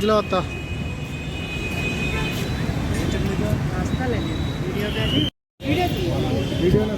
వస్తా వీడియోలో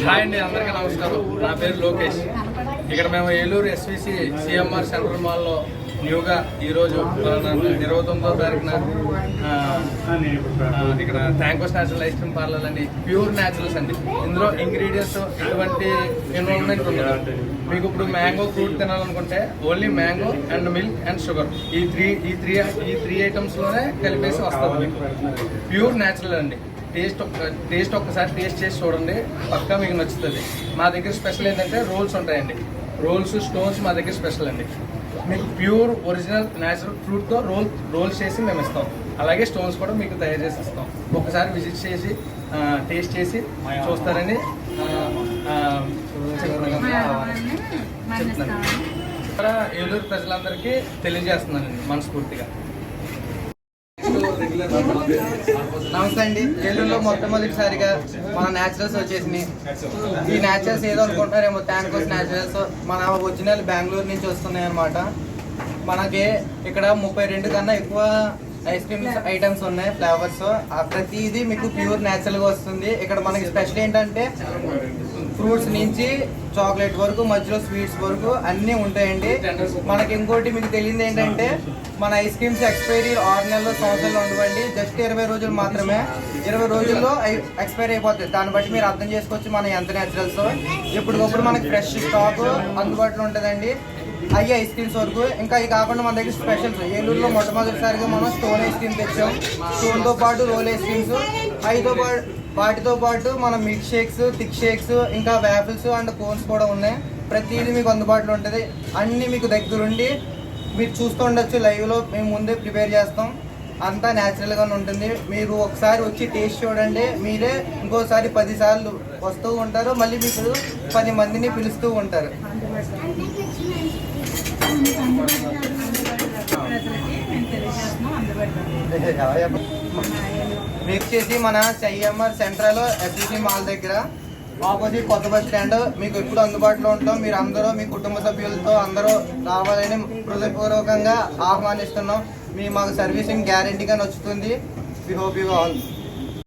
హాయ్ అండి, అందరికీ నమస్కారం. నా పేరు లోకేష్. ఇక్కడ మేము ఏలూరు ఎస్విసి సిఎంఆర్ సెంట్రల్ మాల్లో న్యూగా ఈరోజు 29వ తారీఖున ఇక్కడ Thanko's natural ice cream parlour అని ప్యూర్ న్యాచురల్స్ అండి. ఇందులో ఇంగ్రీడియంట్స్ ఎటువంటి ఇన్వాల్వ్మెంట్ ఉండదు. మీకు ఇప్పుడు మ్యాంగో ఫ్రూట్ తినాలనుకుంటే only mango and milk and sugar ఈ త్రీ ఐటమ్స్లోనే కలిపేసి వస్తుంది. మీకు ప్యూర్ న్యాచురల్ అండి. టేస్ట్ ఒక్కసారి టేస్ట్ చేసి చూడండి, పక్కా మీకు నచ్చుతుంది. మా దగ్గర స్పెషల్ ఏంటంటే రోల్స్ ఉంటాయండి. రోల్స్ స్టోన్స్ మా దగ్గర స్పెషల్ అండి. మీకు ప్యూర్ ఒరిజినల్ న్యాచురల్ ఫ్రూట్తో రోల్స్ చేసి మేము ఇస్తాం. అలాగే స్టోన్స్ కూడా మీకు తయారు చేసి ఇస్తాం. ఒకసారి విజిట్ చేసి టేస్ట్ చేసి చూస్తారని చెప్తున్నాను. ఇక్కడ ఏలూరు ప్రజలందరికీ తెలియజేస్తున్నానండి మనస్ఫూర్తిగా. నమస్తే అండి. ఏలూరులో మొట్టమొదటిసారిగా మన న్యాచురల్స్ వచ్చేసినాయి. ఈ న్యాచురల్స్ ఏదో అనుకుంటారేమో, థ్యాంకోస్ న్యాచురల్స్ మన ఒరిజినల్ బెంగళూరు నుంచి వస్తున్నాయి అన్నమాట. మనకి ఇక్కడ 32 కన్నా ఎక్కువ ఐస్ క్రీమ్ ఐటమ్స్ ఉన్నాయి, ఫ్లేవర్స్. ప్రతిదీ మీకు ప్యూర్ న్యాచురల్గా వస్తుంది. ఇక్కడ మనకి స్పెషల్ ఏంటంటే ఫ్రూట్స్ నుంచి చాక్లెట్ వరకు, మధ్యలో స్వీట్స్ వరకు అన్నీ ఉంటాయండి. మనకి ఇంకోటి మీకు తెలియదు ఏంటంటే, మన ఐస్ క్రీమ్స్ ఎక్స్పైరీ 6 నెలలు, సంవత్సరాలు ఉండవండి. జస్ట్ 20 రోజులు మాత్రమే. 20 రోజుల్లో ఎక్స్పైరీ అయిపోతుంది. దాన్ని బట్టి మీరు అర్థం చేసుకోవచ్చు మన ఎంత న్యాచురల్స్. ఎప్పటికప్పుడు మనకి ఫ్రెష్ స్టాక్ అందుబాటులో ఉంటుందండి. అయ్యి ఐస్ క్రీమ్స్ వరకు. ఇంకా ఇవి కాకుండా మన దగ్గర స్పెషల్స్ ఏలూరులో మొట్టమొదటిసారిగా మనం స్టోన్ ఐస్ క్రీమ్ తెచ్చాం. స్టోన్తో పాటు రోల్ ఐస్ క్రీమ్స్, వాటితో పాటు మన మిల్క్ షేక్స్, థిక్ షేక్స్, ఇంకా వ్యాఫిల్స్ అండ్ కోన్స్ కూడా ఉన్నాయి. ప్రతిదీ మీకు అందుబాటులో ఉంటుంది. అన్నీ మీకు దగ్గరుండి మీరు చూస్తూ ఉండొచ్చు. లైవ్లో మేము ముందే ప్రిపేర్ చేస్తాం. అంతా న్యాచురల్గానే ఉంటుంది. మీరు ఒకసారి వచ్చి టేస్ట్ చూడండి. మీరే ఇంకోసారి 10 సార్లు వస్తూ ఉంటారు. మళ్ళీ మీకు 10 మందిని పిలుస్తూ ఉంటారు. మీకు చేసి మన సిఎంఆర్ సెంట్రల్ ఎస్విసి మాల్ దగ్గర ఆపోజిట్ కొత్త బస్ స్టాండ్ మీకు ఎప్పుడు అందుబాటులో ఉంటాం. మీరు అందరూ మీ కుటుంబ సభ్యులతో అందరూ రావాలని హృదయపూర్వకంగా ఆహ్వానిస్తున్నాం. మాకు సర్వీసింగ్ గ్యారెంటీగా నచ్చుతుంది. We hope you all.